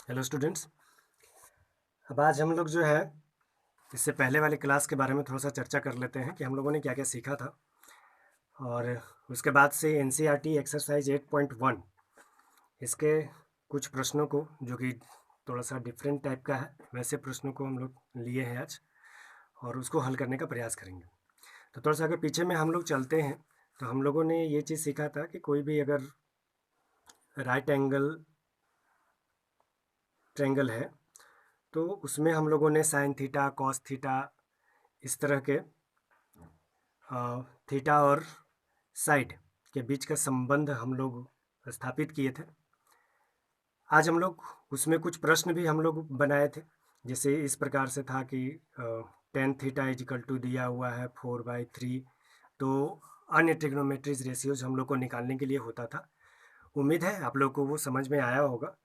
Hello students. अब आज हम लोग जो है इससे पहले वाली क्लास के बारे में थोड़ा सा चर्चा कर लेते हैं कि हम लोगों ने क्या क्या सीखा था। और उसके बाद से एनसीईआरटी एक्सरसाइज 8.1 इसके कुछ प्रश्नों को, जो कि थोड़ा सा डिफरेंट टाइप का है, वैसे प्रश्नों को हम लोग लिए हैं आज और उसको हल करने का प्रयास करेंगे। तो थोड़ा सा अगर पीछे में हम लोग चलते हैं तो हम लोगों ने ये चीज़ सीखा था कि कोई भी अगर राइट एंगल ट्रायंगल है तो उसमें हम लोगों ने साइन थीटा, कॉस थीटा, इस तरह के थीटा और साइड के बीच का संबंध हम लोग स्थापित किए थे। आज हम लोग उसमें कुछ प्रश्न भी हम लोग बनाए थे। जैसे इस प्रकार से था कि टेन थीटा इजिकल टू दिया हुआ है 4/3। तो अन्य ट्रिग्नोमेट्रीज रेशियोज हम लोग को निकालने के लिए होता था। उम्मीद है आप लोग को वो समझ में आया होगा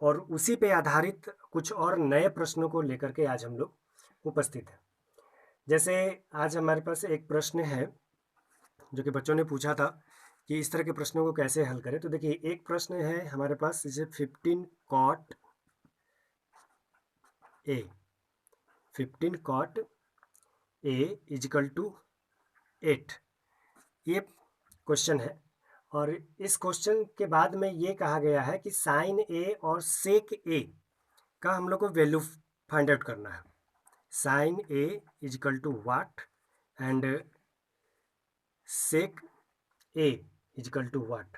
और उसी पे आधारित कुछ और नए प्रश्नों को लेकर के आज हम लोग उपस्थित हैं। जैसे आज हमारे पास एक प्रश्न है जो कि बच्चों ने पूछा था कि इस तरह के प्रश्नों को कैसे हल करें। तो देखिए, एक प्रश्न है हमारे पास, जैसे 15 cot A, 15 cot A is equal to 8, ये क्वेश्चन है। और इस क्वेश्चन के बाद में ये कहा गया है कि साइन ए और सेक ए का हम लोग को वैल्यू फाइंड आउट करना है। Sine A is equal to what and sec A is equal to what.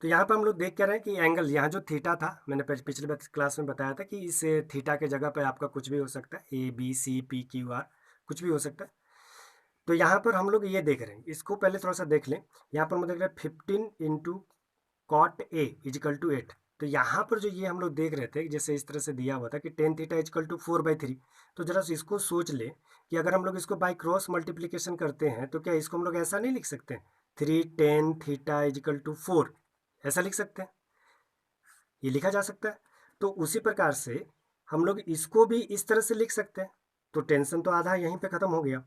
तो यहाँ पर हम लोग देख कर रहे हैं कि एंगल, यहाँ जो थीटा था, मैंने पिछले क्लास में बताया था कि इस थीटा के जगह पर आपका कुछ भी हो सकता है, A B C P Q R, कुछ भी हो सकता है। तो यहाँ पर हम लोग ये देख रहे हैं, इसको पहले थोड़ा सा देख लें। यहाँ पर हम देख रहे हैं 15 into cot A is equal to 8। तो यहाँ पर जो ये हम लोग देख रहे थे, जैसे इस तरह से दिया हुआ था कि टेन थीटा इजिकल टू 4/3। तो जरा इसको सोच ले कि अगर हम लोग इसको बाई क्रॉस मल्टीप्लीकेशन करते हैं तो क्या इसको हम लोग ऐसा नहीं लिख सकते हैं, 3 टेन थीटा इजिकल टू 4, ऐसा लिख सकते हैं, ये लिखा जा सकता है। तो उसी प्रकार से हम लोग इसको भी इस तरह से लिख सकते हैं। तो टेंशन तो आधा यहीं पे ख़त्म हो गया।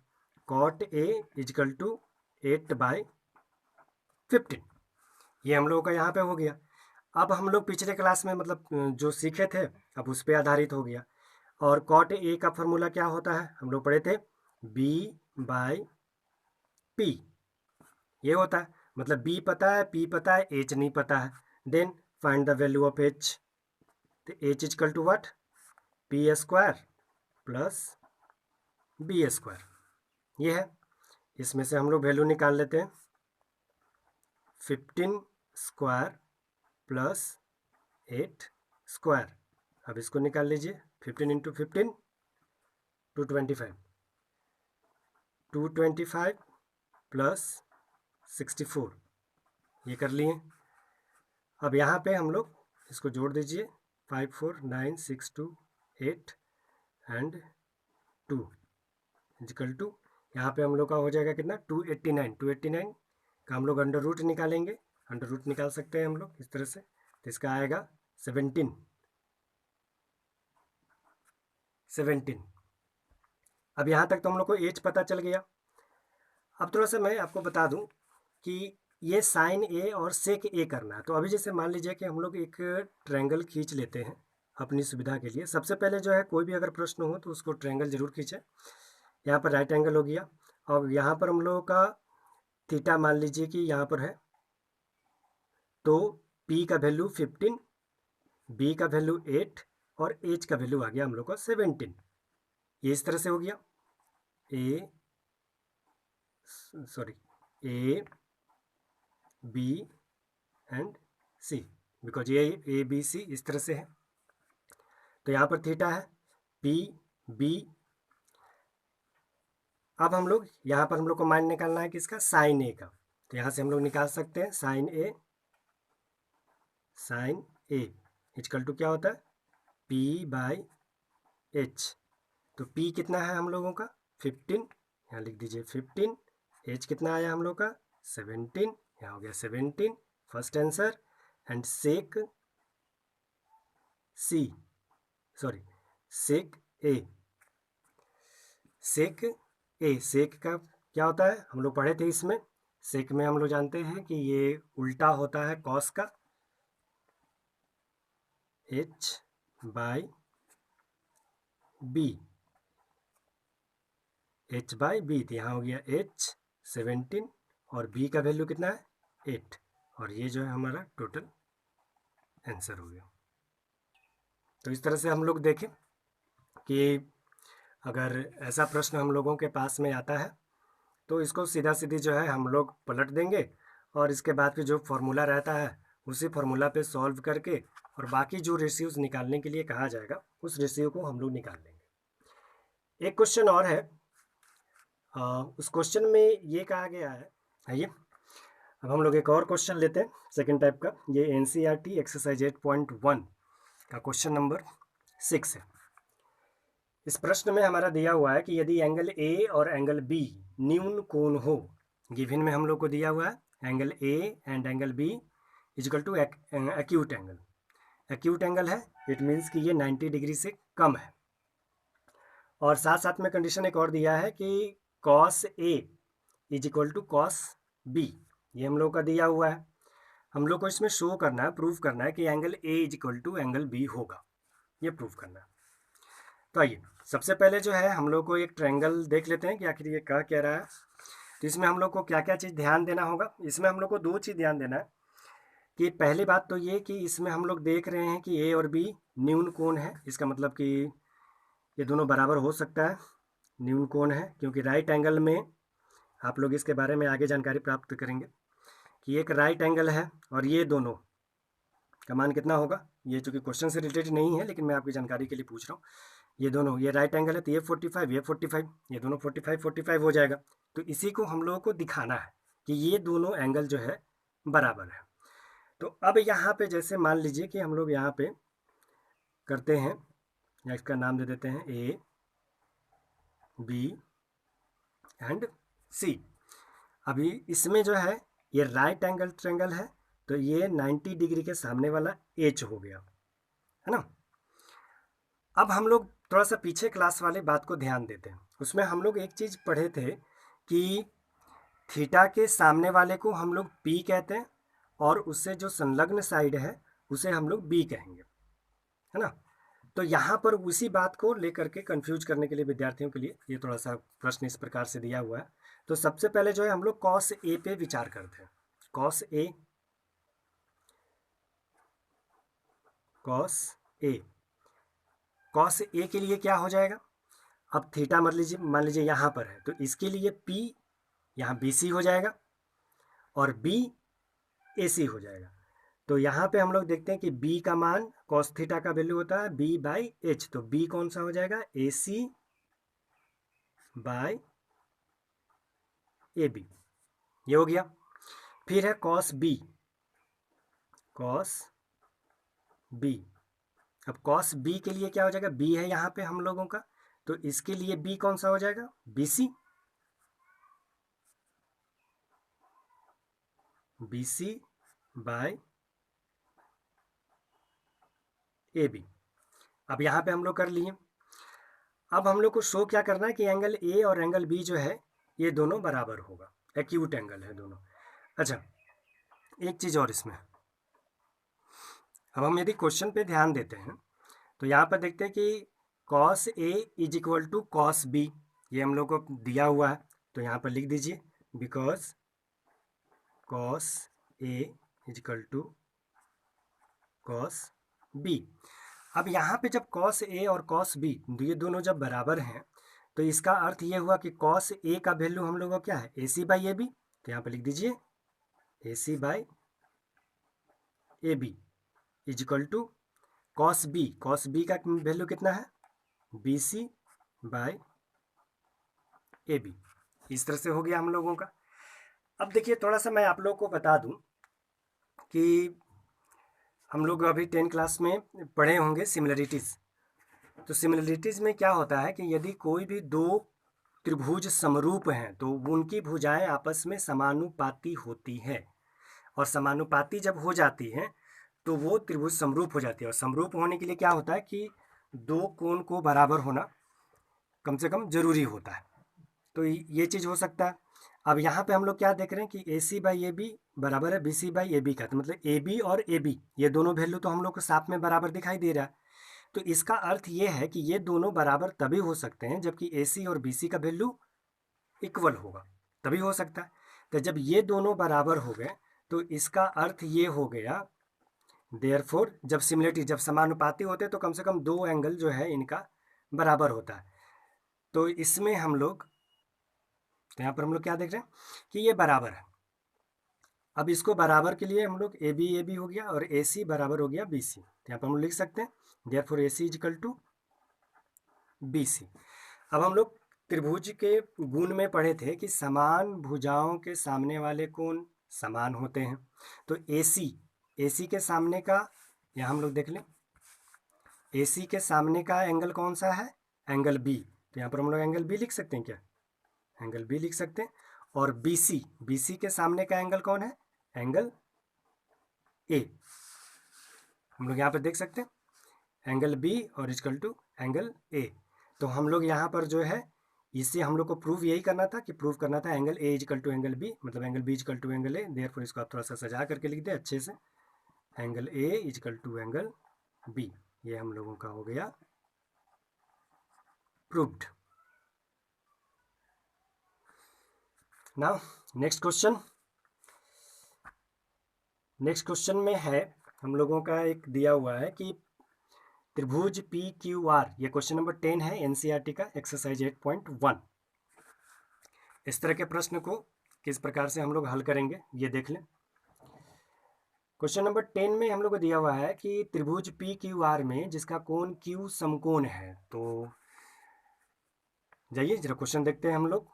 कॉट ए इजिकल टू 8/15, ये हम लोगों का यहाँ पे हो गया। अब हम लोग पिछले क्लास में मतलब जो सीखे थे, अब उस पर आधारित हो गया। और कॉट ए का फॉर्मूला क्या होता है, हम लोग पढ़े थे, बी बाई पी, ये होता है। मतलब बी पता है, पी पता है, एच नहीं पता है। Then find the value of H. तो H is equal to what, P square plus B square, ये है। इसमें से हम लोग वैल्यू निकाल लेते हैं, 15 स्क्वायर प्लस 8 स्क्वायर। अब इसको निकाल लीजिए, 15 इंटू 15 225, 225 प्लस 64, ये कर लिए। अब यहाँ पे हम लोग इसको जोड़ दीजिए, 5 4 9 6 2 8 एंड 2 इजिकल टू, यहाँ पे हम लोग का हो जाएगा कितना, 289। 289 का हम लोग अंडर रूट निकालेंगे, अंडर रूट निकाल सकते हैं हम लोग इस तरह से। तो इसका आएगा 17। अब यहाँ तक तो हम लोग को एच पता चल गया। अब थोड़ा सा मैं आपको बता दूं कि ये साइन ए और सेक ए करना है। तो अभी जैसे मान लीजिए कि हम लोग एक ट्रायंगल खींच लेते हैं अपनी सुविधा के लिए। सबसे पहले जो है, कोई भी अगर प्रश्न हो तो उसको ट्रायंगल जरूर खींचें। यहाँ पर राइट एंगल हो गया और यहाँ पर हम लोगों का थीटा मान लीजिए कि यहाँ पर है। तो P का वैल्यू 15, B का वैल्यू 8 और H का वैल्यू आ गया हम लोग का 17। ये इस तरह से हो गया, A B and C, because ये ए बी सी इस तरह से है। तो यहाँ पर थीटा है पी बी। अब हम लोग यहाँ पर हम लोग को मान निकालना है किसका, साइन ए का। तो यहाँ से हम लोग निकाल सकते हैं साइन ए इजकल टू क्या होता है, पी बाई एच। तो पी कितना है हम लोगों का, 15, यहाँ लिख दीजिए 15। एच कितना आया हम लोग का, 17, यहाँ हो गया 17, first answer. And sec C, sorry sec A, sec A, sec का क्या होता है हम लोग पढ़े थे इसमें। सेक में हम लोग जानते हैं कि ये उल्टा होता है कॉस का। H by B, H by B, तो यहाँ हो गया एच 17 और बी का वैल्यू कितना है 8, और ये जो है हमारा टोटल आंसर हो गया। तो इस तरह से हम लोग देखें कि अगर ऐसा प्रश्न हम लोगों के पास में आता है तो इसको सीधा सीधी जो है हम लोग पलट देंगे, और इसके बाद फिर जो फॉर्मूला रहता है उसी फार्मूला पे सॉल्व करके और बाकी जो रेशियोज निकालने के लिए कहा जाएगा उस रेशियो को हम लोग निकाल लेंगे। एक क्वेश्चन और है, उस क्वेश्चन में ये कहा गया है, आइए अब हम लोग एक और क्वेश्चन लेते हैं सेकंड टाइप का। ये NCERT एक्सरसाइज 8.1 का क्वेश्चन नंबर 6 है। इस प्रश्न में हमारा दिया हुआ है कि यदि एंगल ए और एंगल बी न्यून कोण हो, गिवन में हम लोग को दिया हुआ है angle A and angle B equal to acute angle. Acute angle है, इट मीन्स कि ये 90 डिग्री से कम है। और साथ साथ में कंडीशन एक और दिया है कि cos A is equal to cos B, ये हम लोग का दिया हुआ है। हम लोग को इसमें शो करना है, प्रूव करना है कि angle A is equal to angle B होगा, ये प्रूव करना है। तो आइए सबसे पहले जो है हम लोग को एक ट्रायंगल देख लेते हैं कि आखिर ये क्या रहा है। तो इसमें हम लोग को क्या क्या चीज़ ध्यान देना होगा। इसमें हम लोग को दो चीज़ ध्यान देना है कि पहली बात तो ये कि इसमें हम लोग देख रहे हैं कि ए और बी न्यून कोण है, इसका मतलब कि ये दोनों बराबर हो सकता है, न्यून कोण है, क्योंकि राइट एंगल में आप लोग इसके बारे में आगे जानकारी प्राप्त करेंगे कि एक राइट एंगल है और ये दोनों का मान कितना होगा। ये चूँकि क्वेश्चन से रिलेटेड नहीं है लेकिन मैं आपकी जानकारी के लिए पूछ रहा हूँ। ये दोनों, ये राइट एंगल है तो ये 45, ये 45, ये दोनों 45 45 हो जाएगा। तो इसी को हम लोगों को दिखाना है कि ये दोनों एंगल जो है बराबर है। तो अब यहाँ पे जैसे मान लीजिए कि हम लोग यहाँ पे करते हैं, या इसका नाम दे देते हैं ए बी एंड सी। अभी इसमें जो है ये राइट एंगल ट्रायंगल है तो ये 90 डिग्री के सामने वाला एच हो गया, है ना। अब हम लोग थोड़ा सा पीछे क्लास वाले बात को ध्यान देते हैं। उसमें हम लोग एक चीज़ पढ़े थे कि थीटा के सामने वाले को हम लोग पी कहते हैं और उससे जो संलग्न साइड है उसे हम लोग बी कहेंगे, है ना। तो यहाँ पर उसी बात को लेकर के कंफ्यूज करने के लिए विद्यार्थियों के लिए ये थोड़ा सा प्रश्न इस प्रकार से दिया हुआ है। तो सबसे पहले जो है हम लोग कॉस ए पे विचार करते हैं। Cos A, cos A, cos A के लिए क्या हो जाएगा। अब थीटा मान लीजिए यहाँ पर है तो इसके लिए पी यहाँ बी सी हो जाएगा और बी ए सी हो जाएगा। तो यहाँ पे हम लोग देखते हैं कि b का मान cos थीटा का वैल्यू होता है b बाई एच, तो b कौन सा हो जाएगा ए सी बाई ए बी, ये हो गया। फिर है cos b, cos b। अब cos b के लिए क्या हो जाएगा, b है यहाँ पे हम लोगों का, तो इसके लिए b कौन सा हो जाएगा B C, B C by A B. अब यहाँ पे हम लोग कर लिए। अब हम लोग को शो क्या करना है कि एंगल ए और एंगल बी जो है ये दोनों बराबर होगा, एक्यूट एंगल है दोनों। अच्छा, एक चीज़ और इसमें, अब हम यदि क्वेश्चन पे ध्यान देते हैं तो यहाँ पर देखते हैं कि cos A is equal to cos B, ये हम लोग को दिया हुआ है। तो यहाँ पर लिख दीजिए because cos A is equal to cos B। अब यहाँ पे जब cos A और cos B ये दोनों जब बराबर हैं तो इसका अर्थ ये हुआ कि cos A का वैल्यू हम लोगों को क्या है AC बाई AB, तो यहाँ पर लिख दीजिए AC by AB is equal to cos B, cos B का वैल्यू कितना है BC बाई AB। इस तरह से हो गया हम लोगों का। अब देखिए थोड़ा सा मैं आप लोगों को बता दूं कि हम लोग अभी 10 क्लास में पढ़े होंगे सिमिलरिटीज़। तो सिमिलरिटीज़ में क्या होता है कि यदि कोई भी दो त्रिभुज समरूप हैं तो उनकी भुजाएं आपस में समानुपाती होती हैं, और समानुपाती जब हो जाती हैं तो वो त्रिभुज समरूप हो जाती है। और समरूप होने के लिए क्या होता है कि दो कोण को बराबर होना कम से कम जरूरी होता है। तो ये चीज़ हो सकता है। अब यहाँ पे हम लोग क्या देख रहे हैं कि ए सी बाई ए बी बराबर है B C by A B का, तो मतलब ए बी और ए बी ये दोनों वैल्यू तो हम लोग को साथ में बराबर दिखाई दे रहा है। तो इसका अर्थ ये है कि ये दोनों बराबर तभी हो सकते हैं जबकि ए सी और बी सी का वैल्यू इक्वल होगा, तभी हो सकता है। तो जब ये दोनों बराबर हो गए तो इसका अर्थ ये हो गया, देयरफॉर जब सिमिलरिटी जब समानुपाती होते हैं तो कम से कम दो एंगल जो है इनका बराबर होता है। तो इसमें हम लोग, तो यहाँ पर हम लोग क्या देख रहे हैं कि ये बराबर है। अब इसको बराबर के लिए हम लोग ए बी हो गया और ए सी बराबर हो गया बी सी, तो यहाँ पर हम लोग लिख सकते हैं therefore A C equal to B C. अब हम लोग त्रिभुज के गुण में पढ़े थे कि समान भुजाओं के सामने वाले कोण समान होते हैं। तो ए सी के सामने का, यहाँ हम लोग देख लें, ए सी के सामने का एंगल कौन सा है, एंगल बी, तो यहाँ पर हम लोग एंगल बी लिख सकते हैं क्या, एंगल बी लिख सकते हैं। और बी सी के सामने का एंगल कौन है, एंगल ए, हम लोग यहाँ पर देख सकते हैं एंगल बी और इक्वल टू एंगल ए। तो हम लोग यहाँ पर जो है इससे हम लोग को प्रूव यही करना था कि प्रूव करना था angle A equal to angle B, मतलब angle B equal to angle A. Therefore इसको आप थोड़ा सा सजा करके लिख दें अच्छे से, angle A equal to angle B, ये हम लोगों का हो गया प्रूव्ड। नाउ नेक्स्ट क्वेश्चन में है हम लोगों का एक दिया हुआ है कि त्रिभुज पी क्यू आर, ये क्वेश्चन नंबर 10 है एनसीईआरटी का एक्सरसाइज 8.1। इस तरह के प्रश्न को किस प्रकार से हम लोग हल करेंगे ये देख लें। क्वेश्चन नंबर 10 में हम लोग को दिया हुआ है कि त्रिभुज पी क्यू आर में जिसका कोण क्यू समकोण है। तो जाइए जरा क्वेश्चन देखते हैं हम लोग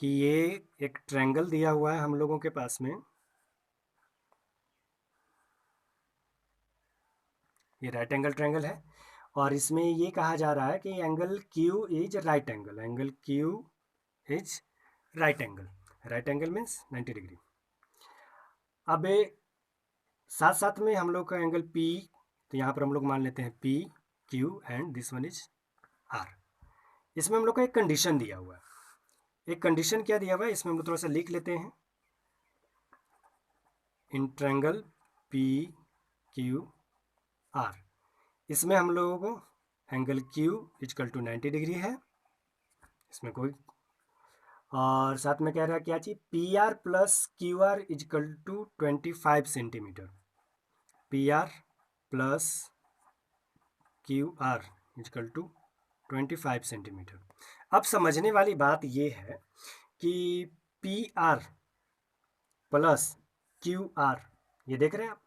कि ये एक ट्रायंगल दिया हुआ है हम लोगों के पास में, ये राइट एंगल ट्रायंगल है और इसमें ये कहा जा रहा है कि angle Q is right angle, angle Q is right angle, right angle means 90 degree. अब साथ साथ में हम लोग का एंगल पी, तो यहाँ पर हम लोग मान लेते हैं P Q and this one is R. इसमें हम लोग का एक कंडीशन दिया हुआ है, एक कंडीशन क्या दिया हुआ है इसमें हम लोग थोड़ा सा लिख लेते हैं। In triangle P Q R, इसमें हम लोगों को angle Q equal to 90 degree है, इसमें कोई, और साथ में कह रहा है क्या चीज, P R plus Q R equal to 25 centimetre, P R plus Q R equal to 25 centimetre. अब समझने वाली बात ये है कि P R plus Q R, ये देख रहे हैं आप,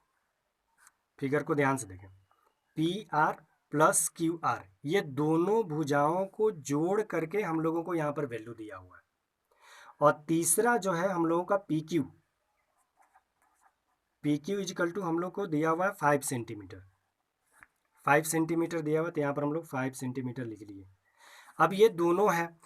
फिगर को ध्यान से देखें, P R plus Q R, ये दोनों भुजाओं को जोड़ करके हम लोगों को यहाँ पर वैल्यू दिया हुआ है। और तीसरा जो है हम लोगों का पी क्यू इजिकल टू हम लोग को दिया हुआ है 5 सेंटीमीटर, 5 सेंटीमीटर दिया हुआ है, तो यहाँ पर हम लोग 5 सेंटीमीटर लिख लिए। अब ये दोनों है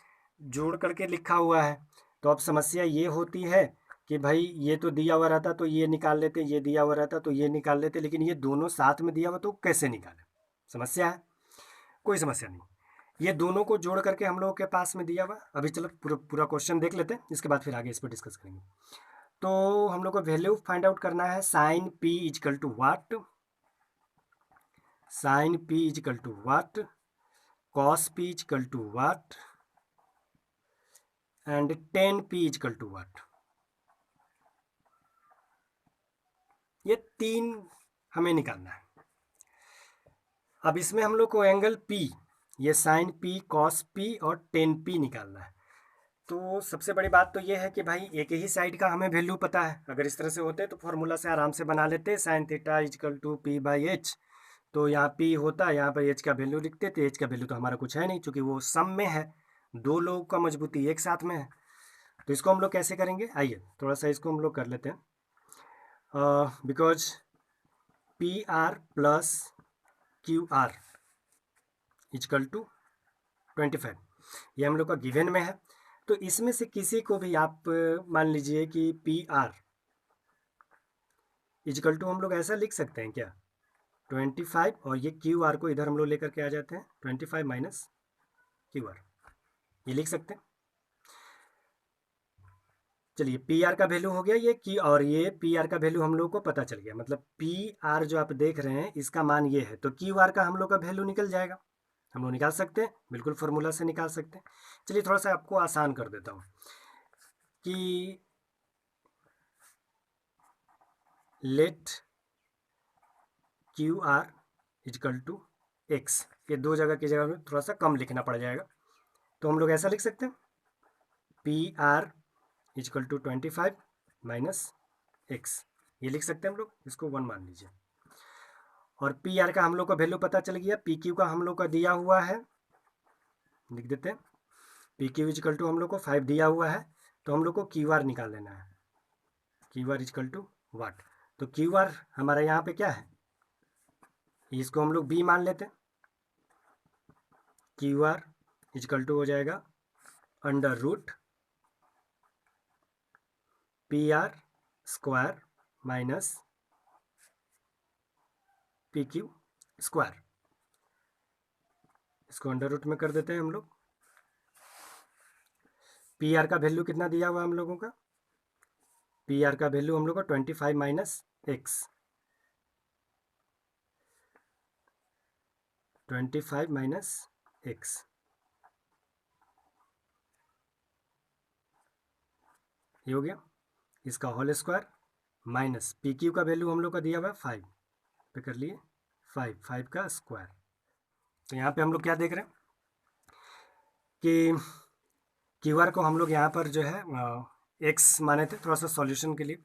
जोड़ करके लिखा हुआ है, तो अब समस्या ये होती है कि भाई ये तो दिया हुआ रहता तो ये निकाल लेते, ये दिया हुआ रहता तो ये निकाल लेते, लेकिन ये दोनों साथ में दिया हुआ तो कैसे निकालें, समस्या है। कोई समस्या नहीं, ये दोनों को जोड़ करके हम लोगों के पास में दिया हुआ। अभी चलो पूरा क्वेश्चन देख लेते हैं, इसके बाद फिर आगे इस पर डिस्कस करेंगे। तो हम लोग को वैल्यू फाइंड आउट करना है, sine P is equal to what, sine P is equal to what, cos P is equal to what and tan P is equal to what. ये तीन हमें निकालना है। अब इसमें हम लोग को एंगल पी, ये साइन पी, कॉस पी और टेन पी निकालना है। तो सबसे बड़ी बात तो ये है कि भाई एक ही साइड का हमें वैल्यू पता है, अगर इस तरह से होते तो फॉर्मूला से आराम से बना लेते, sine theta equal to P by H, तो यहाँ पी होता, यहाँ पर एच का वैल्यू लिखते, तो एच का वैल्यू तो हमारा कुछ है नहीं क्योंकि वो सम में है, दो लोगों का मजबूती एक साथ में है। तो इसको हम लोग कैसे करेंगे, आइए थोड़ा सा इसको हम लोग कर लेते हैं। Because P R plus Q R equal to 25, ये हम लोग का गिवन में है। तो इसमें से किसी को भी आप मान लीजिए कि पी आर इजकल टू हम लोग ऐसा लिख सकते हैं क्या, 25, और ये क्यू आर को इधर हम लोग लेकर के आ जाते हैं, 25 माइनस क्यू आर, ये लिख सकते हैं। चलिए पी आर का वैल्यू हो गया ये की, और ये पी आर का वैल्यू हम लोग को पता चल गया, मतलब पी आर जो आप देख रहे हैं इसका मान ये है, तो क्यू आर का हम लोग का वैल्यू निकल जाएगा, हम लोग निकाल सकते हैं, बिल्कुल फार्मूला से निकाल सकते हैं। चलिए थोड़ा सा आपको आसान कर देता हूँ कि let Q R equal to X, ये दो जगह की जगह में थोड़ा सा कम लिखना पड़ जाएगा, तो हम लोग ऐसा लिख सकते हैं P R equal to 25 minus X, ये लिख सकते हैं हम लोग, इसको 1 मान लीजिए। और पी आर का हम लोग का वैल्यू पता चल गया, पी क्यू का हम लोग का दिया हुआ है, लिख देते हैं पी क्यू इजकल टू हम लोग को 5 दिया हुआ है, तो हम लोग को क्यू आर निकाल लेना है, Q R equal to what, तो क्यू आर हमारा यहाँ पे क्या है, इसको हम लोग बी मान लेते हैं, क्यू आर इजकल टू हो जाएगा under root P R square minus P Q square, इसको अंडर रूट में कर देते हैं हम लोग। पी आर का वैल्यू कितना दिया हुआ है हम लोगों का, पी आर का वैल्यू हम लोग को 25 माइनस एक्स, 25 माइनस एक्स, ये हो गया, इसका whole square minus P Q का वैल्यू हम लोग का दिया हुआ है 5 पे कर लिए 5 का स्क्वायर। तो यहाँ पे हम लोग क्या देख रहे हैं कि क्यू आर को हम लोग यहाँ पर जो है एक्स माने थे थोड़ा सा सॉल्यूशन के लिए,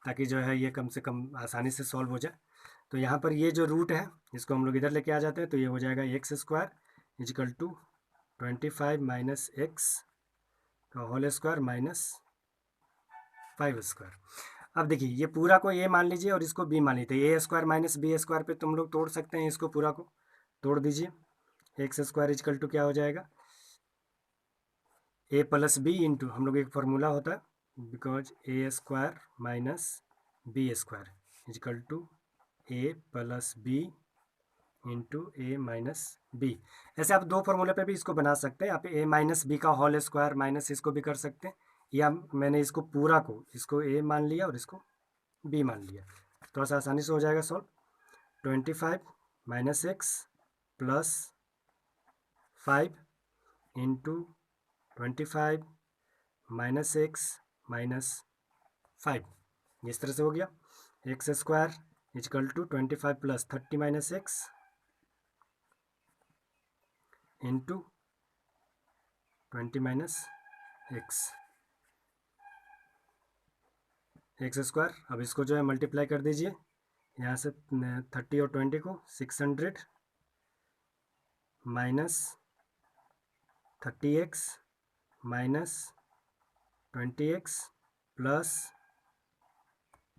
ताकि जो है ये कम से कम आसानी से सॉल्व हो जाए। तो यहाँ पर ये जो रूट है इसको हम लोग इधर लेके आ जाते हैं, तो ये हो जाएगा X square equal to 25 minus X का होल स्क्वायर माइनस 5 स्क्वायर। अब देखिए ये पूरा को ए मान लीजिए और इसको बी मान लीजिए, ए स्क्वायर माइनस बी स्क्वायर पे तुम लोग तोड़ सकते हैं, इसको पूरा को तोड़ दीजिए, एक्स स्क्वायर इजिकल टू क्या हो जाएगा ए प्लस बी इंटू, हम लोग एक फार्मूला होता है because A square minus B square equal to A plus B into A minus B. ऐसे आप दो फार्मूले पे भी इसको बना सकते हैं, आप ए माइनस बी का होल स्क्वायर माइनस इसको भी कर सकते हैं, या मैंने इसको पूरा को इसको ए मान लिया और इसको बी मान लिया, थोड़ा सा आसानी से हो जाएगा solve. 25 minus X plus 5 into 25 minus X minus 5, इस तरह से हो गया X square equal to 25 plus 30 minus X into 20 minus X, X square. अब इसको जो है मल्टीप्लाई कर दीजिए, यहाँ से 30 और 20 को 600 minus 30x minus 20x plus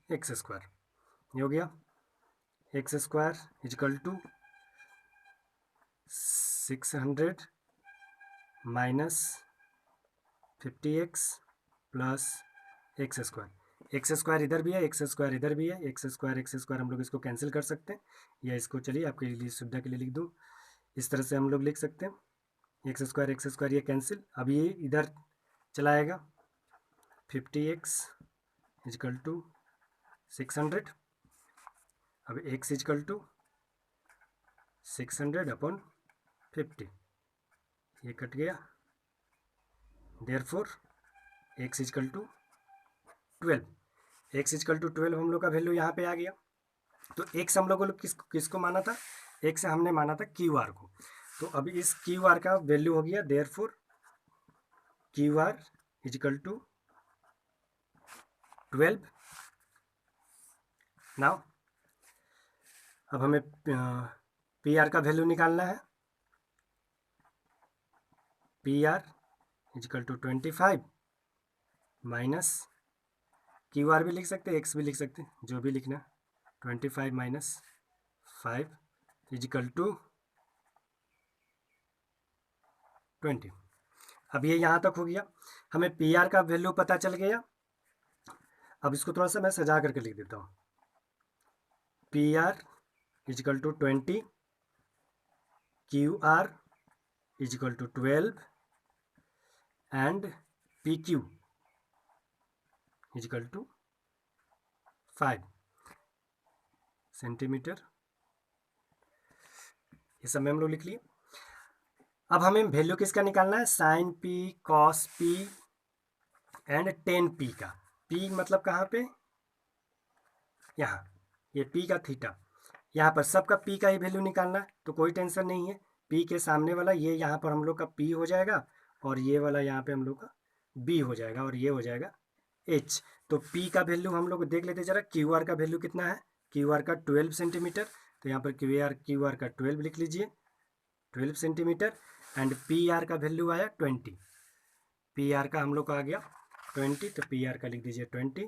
X square, ये हो गया X square equal to 600 minus 50x plus X square, X square इधर भी है एक्स स्क्वायर इधर भी है, एक्स स्क्वायर हम लोग इसको कैंसिल कर सकते हैं, या इसको चलिए आपके लिए सुविधा के लिए लिख दूँ, इस तरह से हम लोग लिख सकते हैं एक्स स्क्वायर ये कैंसिल, अब ये इधर चलाएगा 50x इजकल टू 600, अब x इजकल टू 600 अपॉन 50, ये कट गया, therefore x equal to 12, x equal to 12 हम लोग का वैल्यू यहाँ पे आ गया। तो x हम लोगों ने किसको माना था, x हमने माना था क्यू आर को, तो अब इस क्यू आर का वैल्यू हो गया therefore Q R equal to 12। Now अब हमें पी आर का वैल्यू निकालना है, P R equal to 25 minus Q R भी लिख सकते हैं एक्स भी लिख सकते हैं, जो भी लिखना, 25 माइनस 5 इजकल टू 20। अब ये यहाँ तक हो गया, हमें पी आर का वैल्यू पता चल गया। अब इसको थोड़ा सा मैं सजा करके लिख देता हूँ, P R equal to 20, Q R equal to 12 and P Q equal to 5 centimetre. ये सब में हम लोग लिख लिए। अब हमें वैल्यू किसका निकालना है, sine P, cos P and tan P का। पी मतलब कहाँ पे, यहाँ, ये पी का थीटा, यहाँ पर सबका पी का ही वैल्यू निकालना है, तो कोई टेंशन नहीं है। पी के सामने वाला ये यहाँ पर हम लोग का पी हो जाएगा, और ये वाला यहाँ पे हम लोग का बी हो जाएगा, और ये हो जाएगा एच। तो पी का वैल्यू हम लोग देख लेते जरा, क्यू आर का वैल्यू कितना है, क्यू आर का 12 सेंटीमीटर, तो यहाँ पर क्यू आर का 12 लिख लीजिए, 12 सेंटीमीटर। एंड पी आर का वैल्यू आया 20, पी आर का हम लोग का आ गया 20, तो पी आर का लिख दीजिए 20।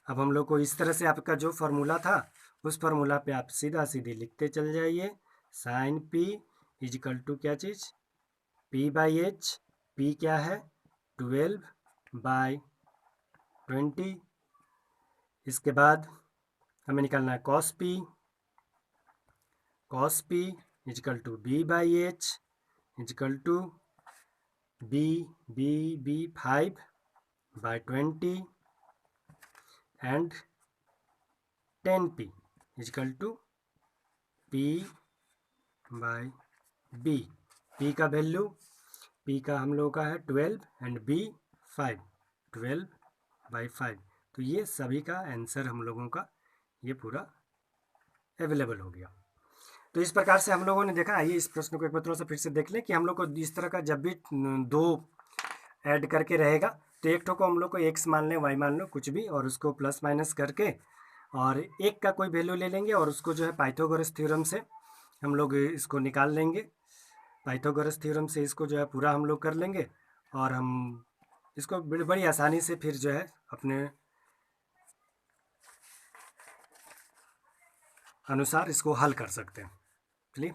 अब हम लोग को इस तरह से आपका जो फार्मूला था उस फार्मूला पे आप सीधा सीधी लिखते चल जाइए, साइन पी इजिकल टू क्या चीज़, पी बाई एच, पी क्या है 12/20। इसके बाद हमें निकालना है cos P is equal to B by H equal to B 5/20 and 10p equal to p by b। p का वैल्यू, p का हम लोगों का है 12 एंड b 5, 12/5। तो ये सभी का आंसर हम लोगों का ये पूरा अवेलेबल हो गया। तो इस प्रकार से हम लोगों ने देखा। आइए इस प्रश्न को एक बार थोड़ा सा फिर से देख लें कि हम लोग को इस तरह का जब भी दो ऐड करके रहेगा तो एक ठो को हम लोग को x मान लें, y मान लो, कुछ भी, और उसको प्लस माइनस करके और एक का कोई वैल्यू ले लेंगे और उसको जो है पाइथागोरस थ्योरम से हम लोग इसको निकाल लेंगे। पाइथागोरस थ्योरम से इसको जो है पूरा हम लोग कर लेंगे, और हम इसको बड़ी आसानी से फिर जो है अपने अनुसार इसको हल कर सकते हैं। चलिए।